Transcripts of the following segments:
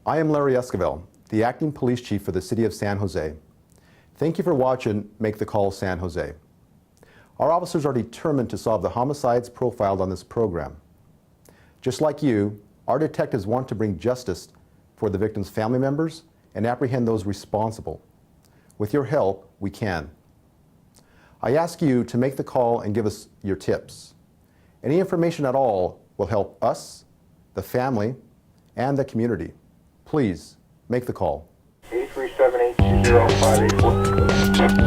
I am Larry Esquivel, the Acting Police Chief for the City of San Jose. Thank you for watching Make the Call San Jose. Our officers are determined to solve the homicides profiled on this program. Just like you, our detectives want to bring justice for the victims' family members and apprehend those responsible. With your help, we can. I ask you to make the call and give us your tips. Any information at all will help us, the family, and the community. Please, make the call. 837-820-584.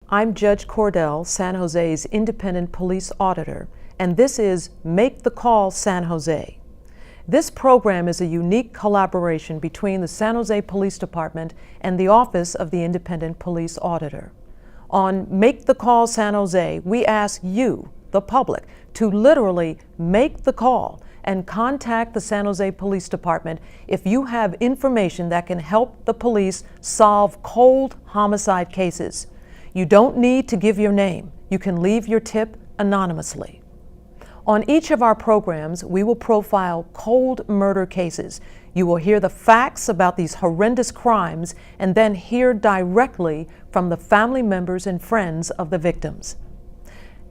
I'm Judge Cordell, San Jose's independent police auditor, and this is Make the Call San Jose. This program is a unique collaboration between the San Jose Police Department and the Office of the Independent Police Auditor. On Make the Call San Jose, we ask you, the public, to literally make the call and contact the San Jose Police Department if you have information that can help the police solve cold homicide cases. You don't need to give your name. You can leave your tip anonymously. On each of our programs, we will profile cold murder cases. You will hear the facts about these horrendous crimes and then hear directly from the family members and friends of the victims.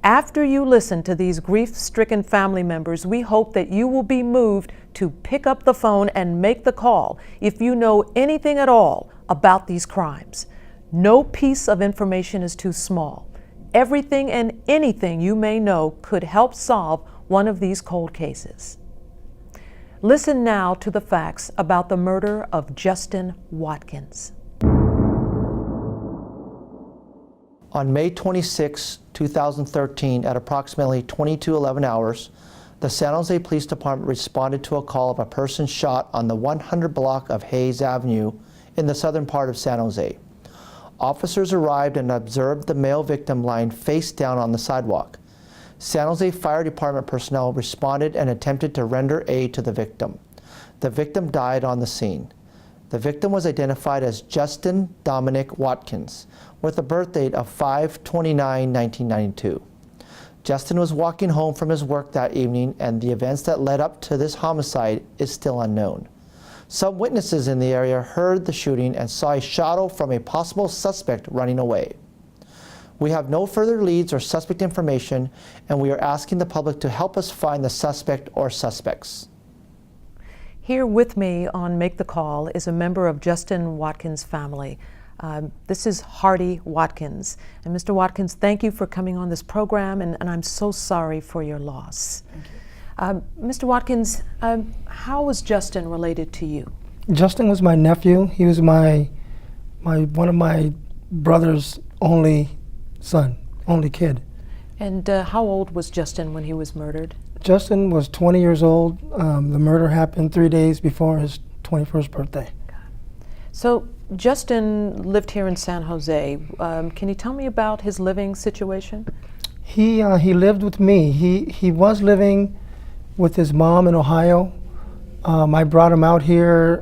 After you listen to these grief-stricken family members, we hope that you will be moved to pick up the phone and make the call if you know anything at all about these crimes. No piece of information is too small. Everything and anything you may know could help solve one of these cold cases. Listen now to the facts about the murder of Justin Watkins. On May 26, 2013, at approximately 22:11 hours, the San Jose Police Department responded to a call of a person shot on the 100 block of Hayes Avenue in the southern part of San Jose. Officers arrived and observed the male victim lying face down on the sidewalk. San Jose Fire Department personnel responded and attempted to render aid to the victim. The victim died on the scene. The victim was identified as Justin Dominic Watkins, with a birth date of 5/29/1992. Justin was walking home from his work that evening, and the events that led up to this homicide is still unknown. Some witnesses in the area heard the shooting and saw a shadow from a possible suspect running away. We have no further leads or suspect information, and we are asking the public to help us find the suspect or suspects. Here with me on Make the Call is a member of Justin Watkins' family. This is Hardy Watkins. And Mr. Watkins, thank you for coming on this program, and I'm so sorry for your loss. Thank you. Mr. Watkins, how was Justin related to you? Justin was my nephew. He was one of my brother's only son, only kid. And how old was Justin when he was murdered? Justin was 20 years old. The murder happened 3 days before his 21st birthday. So Justin lived here in San Jose. Can you tell me about his living situation? He lived with me. He was living with his mom in Ohio. I brought him out here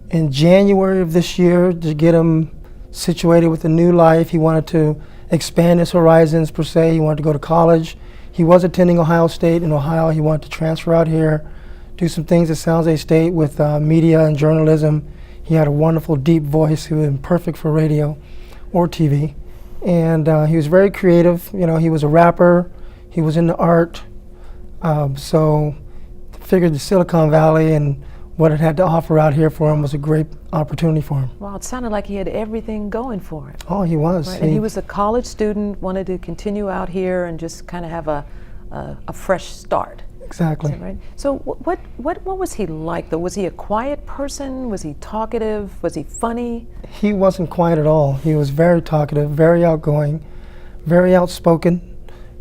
in January of this year to get him situated with a new life. He wanted to expand his horizons per se. He wanted to go to college. He was attending Ohio State in Ohio. He wanted to transfer out here, do some things at San Jose State with media and journalism. He had a wonderful deep voice. He was perfect for radio or TV. And he was very creative. You know, he was a rapper. He was into art. So figured the Silicon Valley and what it had to offer out here for him was a great opportunity for him. Well, it sounded like he had everything going for him. Oh, he was. Right? And he was a college student, wanted to continue out here and just kind of have a fresh start. Exactly. Is that right? So what was he like though? Was he a quiet person? Was he talkative? Was he funny? He wasn't quiet at all. He was very talkative, very outgoing, very outspoken.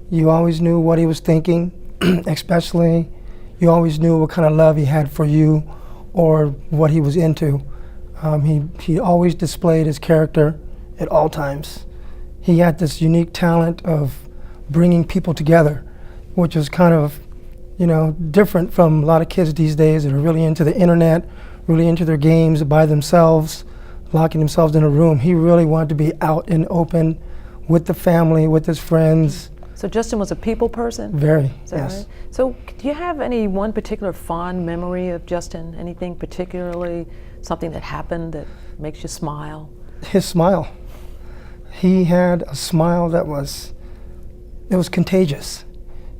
You always knew what he was thinking, especially you always knew what kind of love he had for you or what he was into. He always displayed his character at all times. he had this unique talent of bringing people together, which is kind of, different from a lot of kids these days that are really into the internet, really into their games by themselves, locking themselves in a room. He really wanted to be out and open with the family, with his friends. So Justin was a people person? Very, Is that yes. right? So do you have any one particular fond memory of Justin? Anything particularly, something that happened that makes you smile? His smile. He had a smile that was contagious.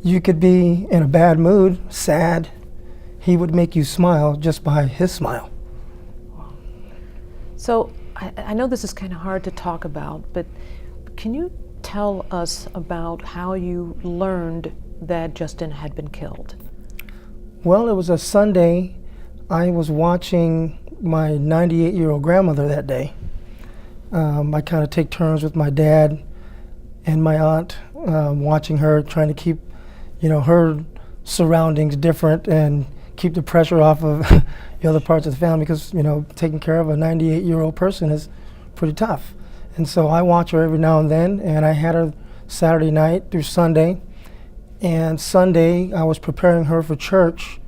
You could be in a bad mood, sad. He would make you smile just by his smile. So I know this is kind of hard to talk about, but can you tell us about how you learned that Justin had been killed? Well, it was a Sunday. I was watching my 98-year-old grandmother that day. I kind of take turns with my dad and my aunt, watching her, trying to keep, her surroundings different and keep the pressure off of the other parts of the family, because, taking care of a 98-year-old person is pretty tough. And so I watch her every now and then, and I had her Saturday night through Sunday. And Sunday, I was preparing her for church,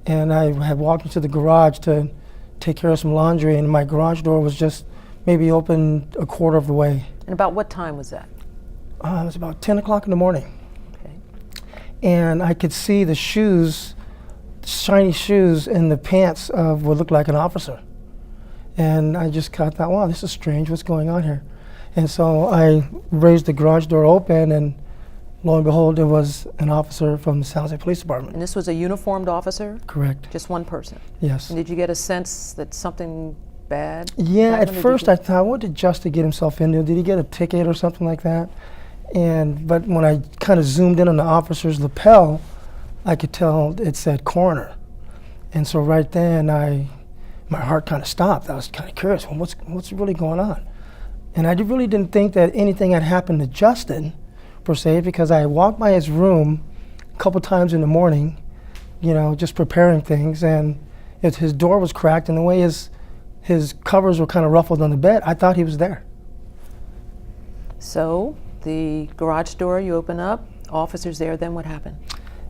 and I had walked into the garage to take care of some laundry, and my garage door was just maybe open a quarter of the way. And about what time was that? It was about 10 o'clock in the morning. Okay. And I could see the shoes, shiny shoes in the pants of what looked like an officer. And I just thought, wow, this is strange, what's going on here? And so I raised the garage door open, and lo and behold, it was an officer from the San Jose Police Department. And this was a uniformed officer? Correct. Just one person? Yes. And did you get a sense that something bad Yeah, happened, at or first did I thought, what did Justin get himself into? Did he get a ticket or something like that? But when I kind of zoomed in on the officer's lapel, I could tell it said coroner. And so right then, my heart kind of stopped. I was kind of curious, well, what's really going on? And I really didn't think that anything had happened to Justin, per se, because I walked by his room a couple times in the morning, just preparing things, and his door was cracked, and the way his covers were kind of ruffled on the bed, I thought he was there. So the garage door, you open up, officers there, then what happened?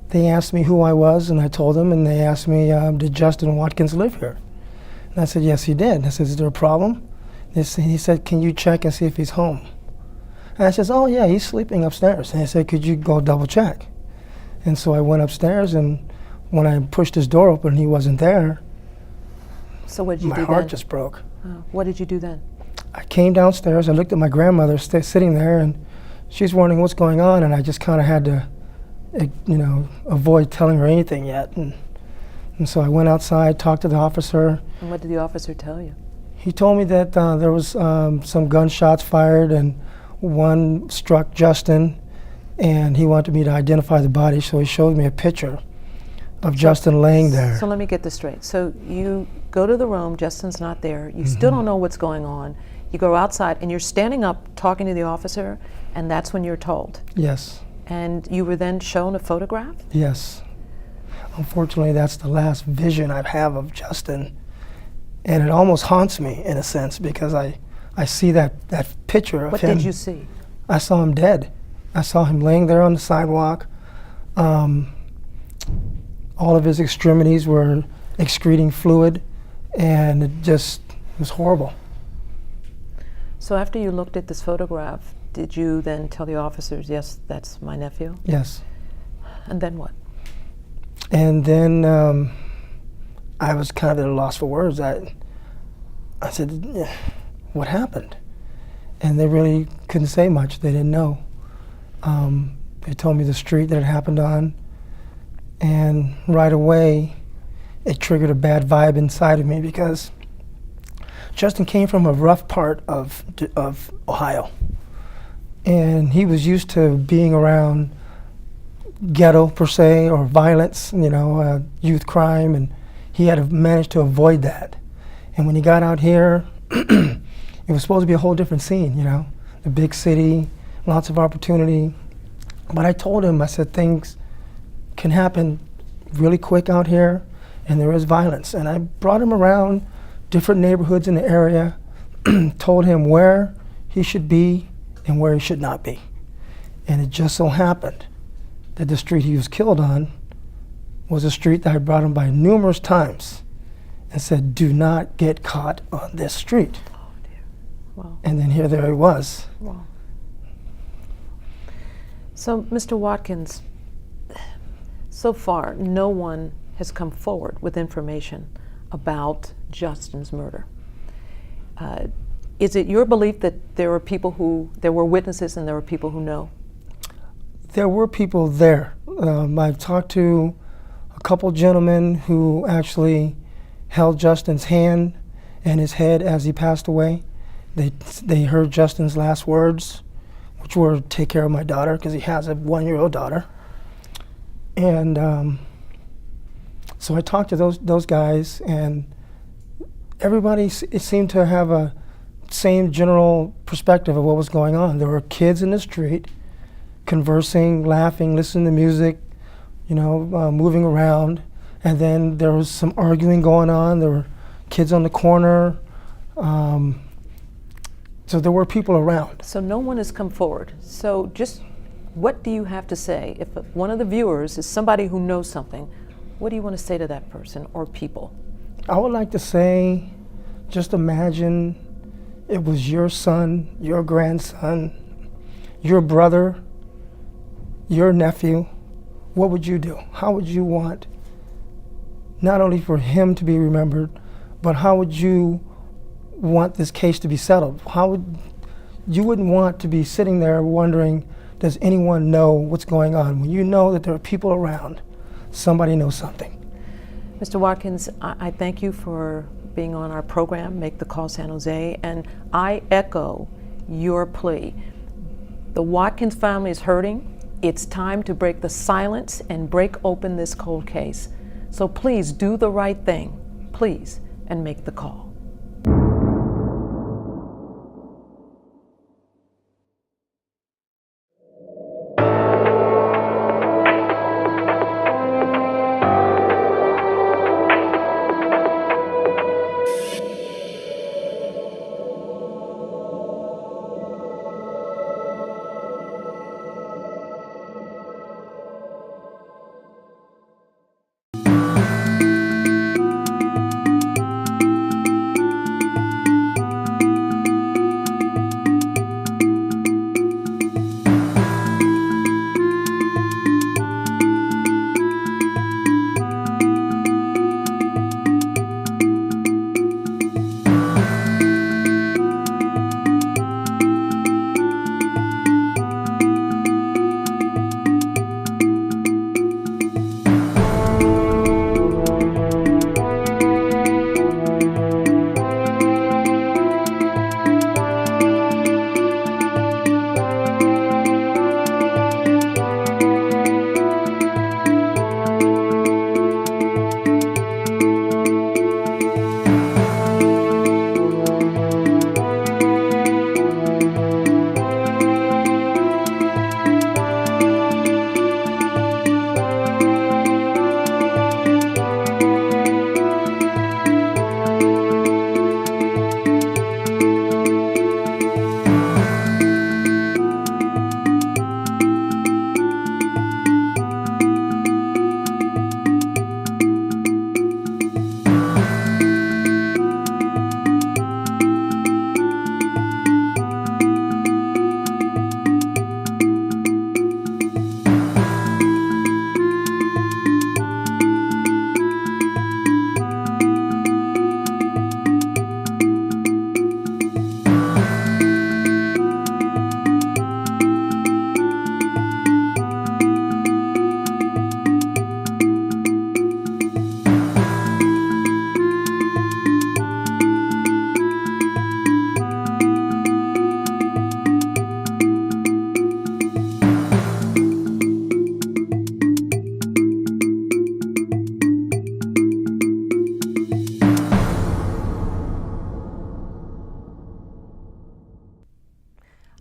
They asked me who I was, and I told them, and they asked me, did Justin Watkins live here? And I said, yes, he did. I said, is there a problem? He said, can you check and see if he's home? And I said, oh yeah, he's sleeping upstairs. And he said, could you go double check? And so I went upstairs, and when I pushed his door open and he wasn't there, So what did you do my then? heart just broke. What did you do then? I came downstairs, I looked at my grandmother sitting there, and she's wondering what's going on, and I just kind of had to, avoid telling her anything yet. And so I went outside, talked to the officer. And what did the officer tell you? He told me that there was some gunshots fired, and one struck Justin, and he wanted me to identify the body, so he showed me a picture of Justin laying there. So let me get this straight. So you go to the room, Justin's not there, you still don't know what's going on, you go outside, and you're standing up talking to the officer, and that's when you're told. Yes, And you were then shown a photograph? yes. Unfortunately, that's the last vision I have of Justin, and it almost haunts me in a sense, because I see that picture of What him. did you see? I saw him dead. I saw him laying there on the sidewalk. All of his extremities were excreting fluid, and it was horrible. So after you looked at this photograph, did you then tell the officers, yes, that's my nephew? Yes. And then what? And then I was kind of at a loss for words. I said, what happened? And they really couldn't say much. They didn't know. They told me the street that it happened on, and right away it triggered a bad vibe inside of me, because Justin came from a rough part of Ohio, and he was used to being around ghetto per se, or violence, youth crime, and he had managed to avoid that. And when he got out here, it was supposed to be a whole different scene, the big city, lots of opportunity. But I told him, I said, things can happen really quick out here, and there is violence. And I brought him around different neighborhoods in the area, told him where he should be and where he should not be. And it just so happened that the street he was killed on was a street that I brought him by numerous times and said, do not get caught on this street. Oh dear. Wow. And then there he was. Wow. So, Mr. Watkins, so far, no one has come forward with information about Justin's murder. Is it your belief that there were witnesses and there were people who know? There were people there. I've talked to a couple gentlemen who actually held Justin's hand and his head as he passed away. They heard Justin's last words, which were, take care of my daughter, because he has a 1-year-old daughter. And so I talked to those guys, and everybody it seemed to have a same general perspective of what was going on. There were kids in the street conversing, laughing, listening to music, moving around, and then there was some arguing going on. There were kids on the corner. So there were people around. So no one has come forward. So just what do you have to say? If one of the viewers is somebody who knows something, what do you want to say to that person or people? I would like to say, just imagine it was your son, your grandson, your brother, your nephew. What would you do? How would you want not only for him to be remembered, but how would you want this case to be settled? You wouldn't want to be sitting there wondering, does anyone know what's going on? When you know that there are people around, somebody knows something. Mr. Watkins, I thank you for being on our program, Make the Call San Jose, and I echo your plea. The Watkins family is hurting. It's time to break the silence and break open this cold case. So please do the right thing, please, and make the call.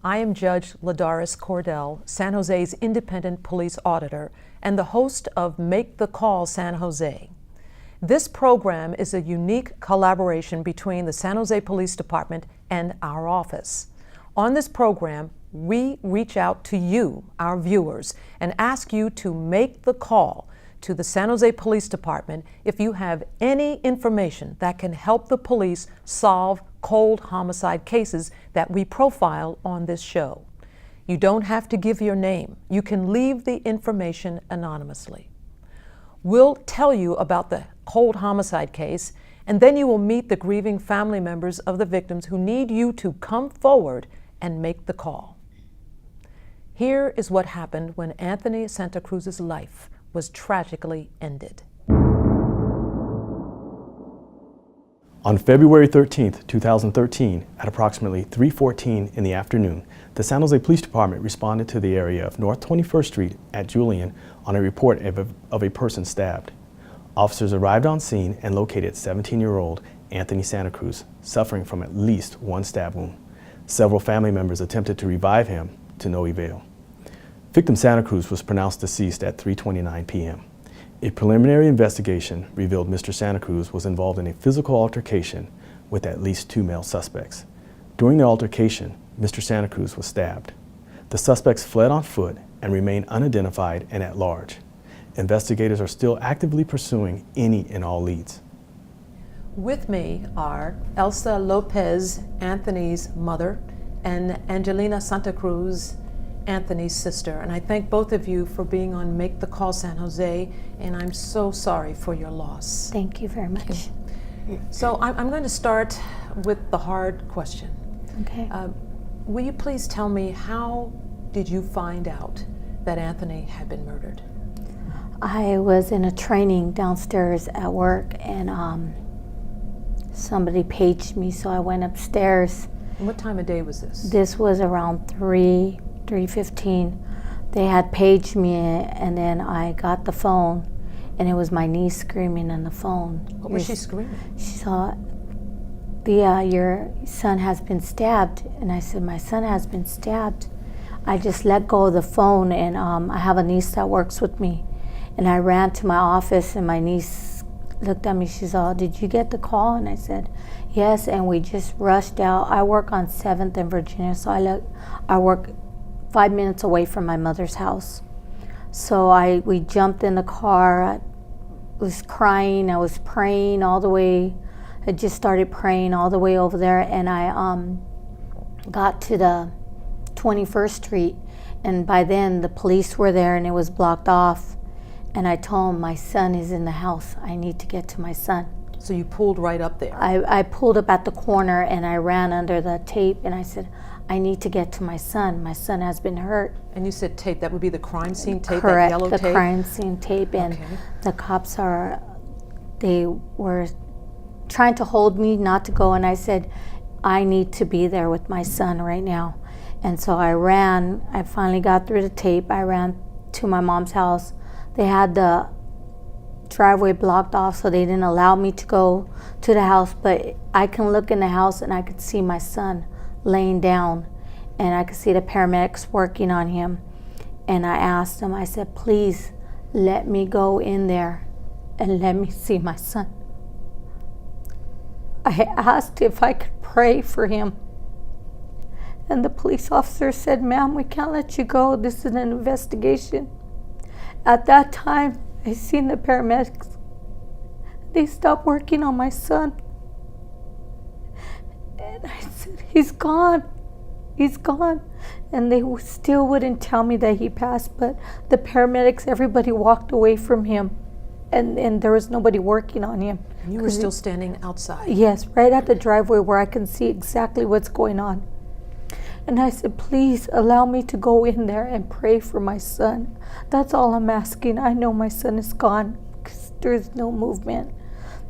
I am Judge Ladaris Cordell, San Jose's independent police auditor and the host of Make the Call San Jose. This program is a unique collaboration between the San Jose Police Department and our office. On this program, we reach out to you, our viewers, and ask you to make the call to the San Jose Police Department if you have any information that can help the police solve cold homicide cases that we profile on this show. You don't have to give your name. You can leave the information anonymously. We'll tell you about the cold homicide case, and then you will meet the grieving family members of the victims who need you to come forward and make the call. Here is what happened when Anthony Santa Cruz's life was tragically ended. On February 13th, 2013, at approximately 3:14 in the afternoon, the San Jose Police Department responded to the area of North 21st Street at Julian on a report of a person stabbed. Officers arrived on scene and located 17-year-old Anthony Santa Cruz, suffering from at least one stab wound. Several family members attempted to revive him, to no avail. Victim Santa Cruz was pronounced deceased at 3:29 p.m. A preliminary investigation revealed Mr. Santa Cruz was involved in a physical altercation with at least 2 male suspects. During the altercation, Mr. Santa Cruz was stabbed. The suspects fled on foot and remain unidentified and at large. Investigators are still actively pursuing any and all leads. With me are Elsa Lopez, Anthony's mother, and Angelina Santa Cruz, Anthony's sister. And I thank both of you for being on Make the Call San Jose, and I'm so sorry for your loss. Thank you very much. So I'm going to start with the hard question. Okay. Will you please tell me, how did you find out that Anthony had been murdered? I was in a training downstairs at work, and somebody paged me, so I went upstairs. And what time of day was this? This was around 3:15. They had paged me, and then I got the phone, and it was my niece screaming on the phone. What was she screaming? She saw, your son has been stabbed. And I said, my son has been stabbed. I just let go of the phone, and I have a niece that works with me. And I ran to my office, and my niece looked at me. She said, did you get the call? And I said, yes, and we just rushed out. I work on 7th and Virginia, so I work 5 minutes away from my mother's house. So we jumped in the car. I was crying. I was praying all the way. I just started praying all the way over there, and I got to the 21st Street, and by then the police were there, and it was blocked off. And I told him, my son is in the house. I need to get to my son. So you pulled right up there? I pulled up at the corner, and I ran under the tape, and I said, I need to get to my son. My son has been hurt. And you said tape, that would be the crime scene tape, Correct, that yellow the tape? crime scene tape, and the cops they were trying to hold me not to go, and I said, I need to be there with my son right now. And so I ran. I finally got through the tape. I ran to my mom's house. They had the driveway blocked off, so they didn't allow me to go to the house, but I can look in the house and I could see my son laying down, and I could see the paramedics working on him. And I asked them, I said, please let me go in there and let me see my son. I asked if I could pray for him. And the police officer said, ma'am, we can't let you go. This is an investigation. At that time, I seen the paramedics. They stopped working on my son. And I said, he's gone. He's gone. And they still wouldn't tell me that he passed, but the paramedics, everybody walked away from him. And there was nobody working on him. And you were still standing outside? Yes, right at the driveway where I can see exactly what's going on. And I said, please allow me to go in there and pray for my son. That's all I'm asking. I know my son is gone because there's no movement.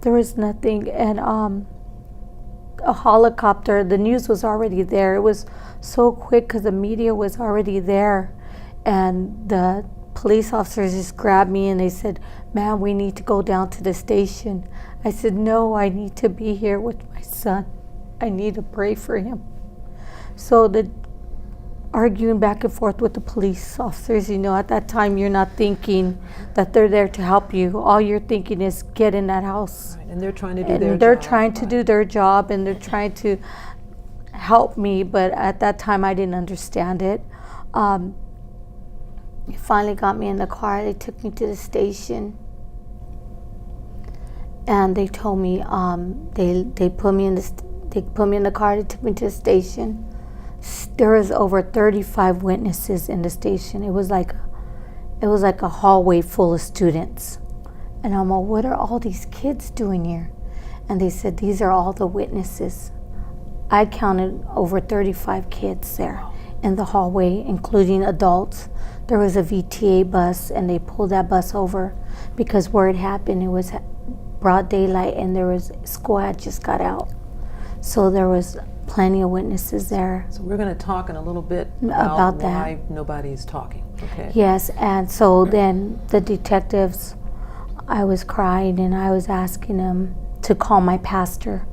There is nothing. And a helicopter, the news was already there. It was so quick because the media was already there. And the police officers just grabbed me and they said, ma'am, we need to go down to the station. I said, no, I need to be here with my son. I need to pray for him. So the arguing back and forth with the police officers, at that time you're not thinking that they're there to help you. All you're thinking is get in that house. Right, and they're trying to do their job. And they're trying to do their job, and they're trying to helped me, but at that time I didn't understand it. They finally got me in the car. They took me to the station, and they told me they put me in the car. They took me to the station. There was over 35 witnesses in the station. It was like a hallway full of students, and I'm like, what are all these kids doing here? And they said, these are all the witnesses. I counted over 35 kids there in the hallway, including adults. There was a VTA bus, and they pulled that bus over because where it happened, it was broad daylight, and school had just got out. So there was plenty of witnesses there. So we're going to talk in a little bit About why that. nobody's talking. Okay. Yes, and so then the detectives, I was crying, and I was asking them to call my pastor.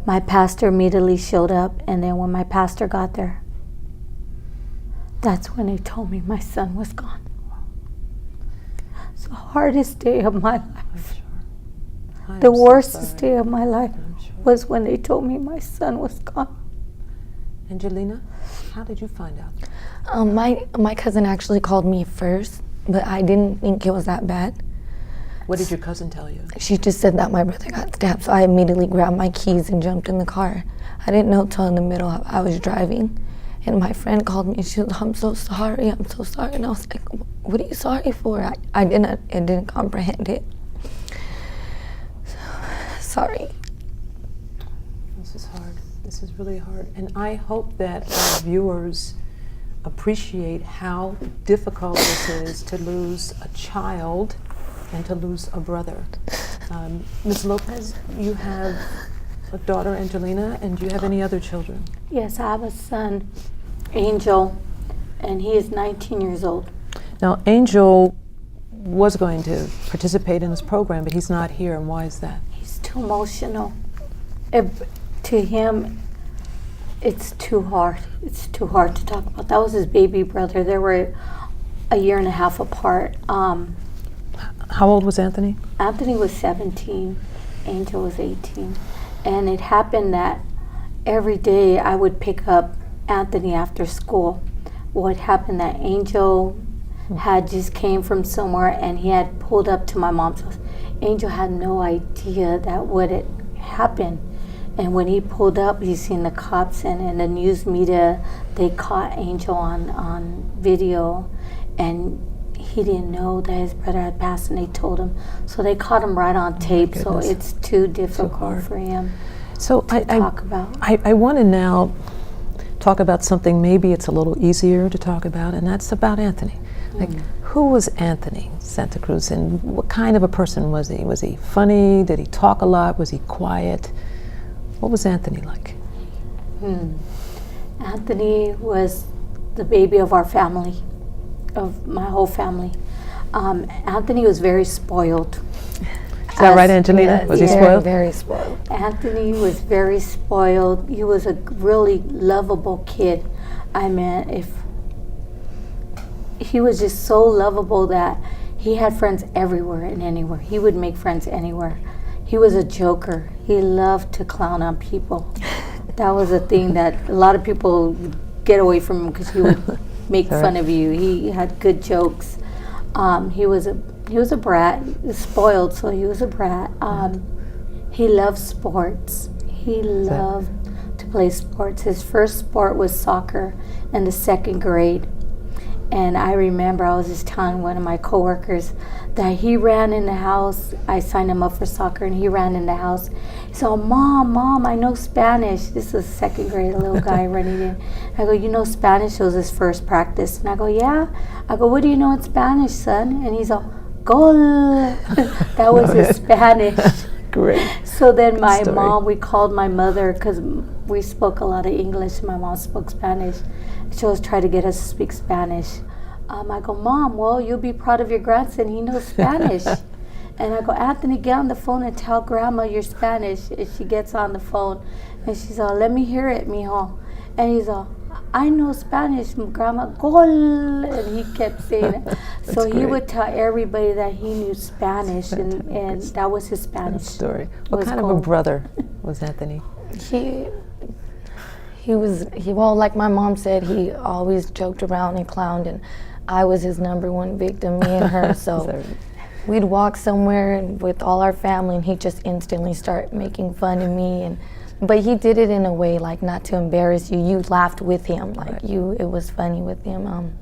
My pastor immediately showed up, and then when my pastor got there, that's when they told me my son was gone. It's the hardest day of my life. The worstest day of my life was when they told me my son was gone. Angelina, how did you find out? My cousin actually called me first, but I didn't think it was that bad. What did your cousin tell you? She just said that my brother got stabbed, so I immediately grabbed my keys and jumped in the car. I didn't know till in the middle I was driving, and my friend called me and she was like, I'm so sorry, and I was like, what are you sorry for? I didn't comprehend it. So, sorry. This is hard. This is really hard. And I hope that our viewers appreciate how difficult this is to lose a child and to lose a brother. Ms. Lopez, you have a daughter, Angelina, and do you have any other children? Yes, I have a son, Angel, and he is 19 years old. Now, Angel was going to participate in this program, but he's not here, and why is that? He's too emotional. To him, it's too hard. It's too hard to talk about. That was his baby brother. They were a year and a half apart. How old was Anthony? Anthony was 17, Angel was 18. And it happened that every day I would pick up Anthony after school. What happened that Angel had just came from somewhere, and he had pulled up to my mom's house. Angel had no idea that what had happened. And when he pulled up, he seen the cops and the news media. They caught Angel on video, and he didn't know that his brother had passed, and they told him. So they caught him right on tape. So it's too difficult for him to talk about. I want to now talk about something maybe it's a little easier to talk about, and that's about Anthony. Like, who was Anthony Santa Cruz, and what kind of a person was he? Was he funny? Did he talk a lot? Was he quiet? What was Anthony like? Anthony was the baby of our family, of my whole family. Anthony was very spoiled. Is that right, Angelina? Was he spoiled? Very spoiled. Anthony was very spoiled. He was a really lovable kid. I mean, he was just so lovable that he had friends everywhere and anywhere. He would make friends anywhere. He was a joker. He loved to clown on people. That was a thing that a lot of people get away from him because he would make fun of you. He had good jokes. He was a brat. He was spoiled, so he was a brat. He loved sports. He loved to play sports. His first sport was soccer in the 2nd grade. And I remember I was just telling one of my coworkers that he ran in the house. I signed him up for soccer, and he ran in the house. He said, Mom, I know Spanish. This was 2nd grade, a little guy running in. I go, you know Spanish? It was his first practice. And I go, yeah. I go, what do you know in Spanish, son? And he's all, gol. That was his Spanish. Great. So then my mom, we called my mother because we spoke a lot of English. My mom spoke Spanish. She always tried to get us to speak Spanish. I go, Mom, well, you'll be proud of your grandson. He knows Spanish. And I go, Anthony, get on the phone and tell Grandma you're Spanish. And she gets on the phone, and she's all, let me hear it, mijo. And he's all, I know Spanish, Grandma, gol. And he kept saying it. So he would tell everybody that he knew Spanish, and that was his Spanish. Story. What kind of a brother was Anthony? Well, like my mom said, he always joked around and clowned, and I was his #1 victim, me and her. So we'd walk somewhere with all our family, and he'd just instantly start making fun of me. But he did it in a way like not to embarrass you. You laughed with him, like it was funny with him.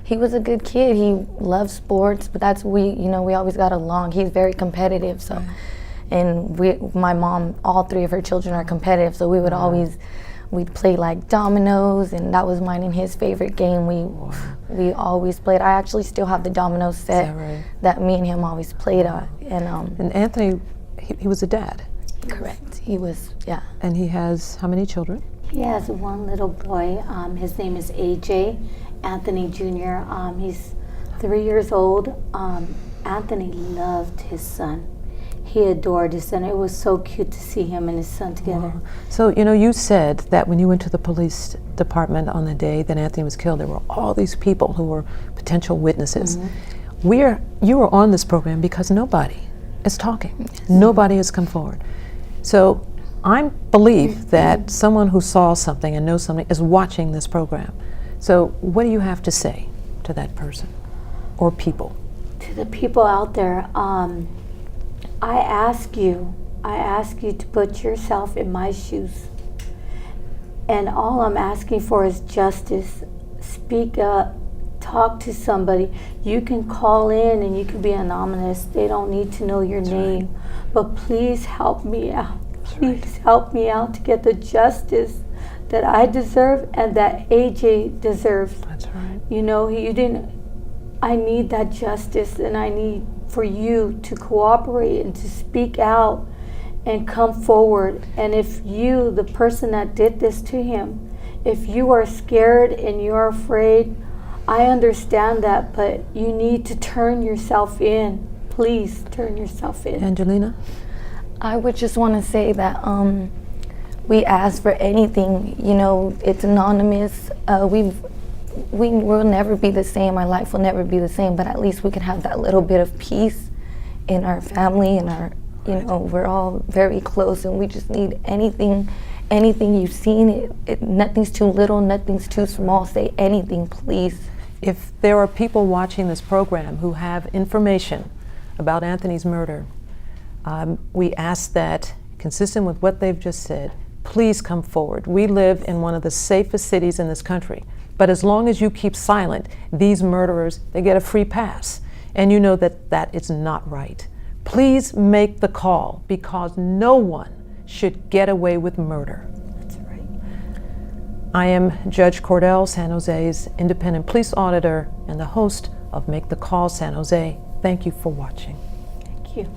He was a good kid. He loved sports, but we always got along. He's very competitive, so. And my mom, all 3 of her children are competitive, so we would we'd play like dominoes, and that was mine and his favorite game. We always played. I actually still have the domino set that me and him always played on. And Anthony, he was a dad. Correct. He was, yeah. And he has how many children? He has 1 little boy. His name is AJ, Anthony Jr. He's 3 years old. Anthony loved his son. He adored his son. It was so cute to see him and his son together. Wow. So, you said that when you went to the police department on the day that Anthony was killed, there were all these people who were potential witnesses. You were on this program because nobody is talking. Yes. Nobody has come forward. So I believe that someone who saw something and knows something is watching this program. So what do you have to say to that person or people? To the people out there, I ask you to put yourself in my shoes. And all I'm asking for is justice. Speak up, talk to somebody. You can call in and you can be anonymous. They don't need to know your name. Right. But please help me out. Please help me out to get the justice that I deserve and that AJ deserves. That's right. I need that justice, and I need for you to cooperate and to speak out and come forward. And if you, the person that did this to him, if you are scared and you're afraid, I understand that, but you need to turn yourself in. Please turn yourself in. Angelina? I would just want to say that we ask for anything. It's anonymous. We will never be the same. Our life will never be the same, but at least we can have that little bit of peace in our family, and we're all very close, and we just need anything you've seen. Nothing's too little, nothing's too small. Say anything, please. If there are people watching this program who have information about Anthony's murder, we ask that, consistent with what they've just said, please come forward. We live in one of the safest cities in this country. But as long as you keep silent, these murderers, they get a free pass. And you know that is not right. Please make the call, because no one should get away with murder. That's right. I am Judge Cordell, San Jose's independent police auditor and the host of Make the Call San Jose. Thank you for watching. Thank you.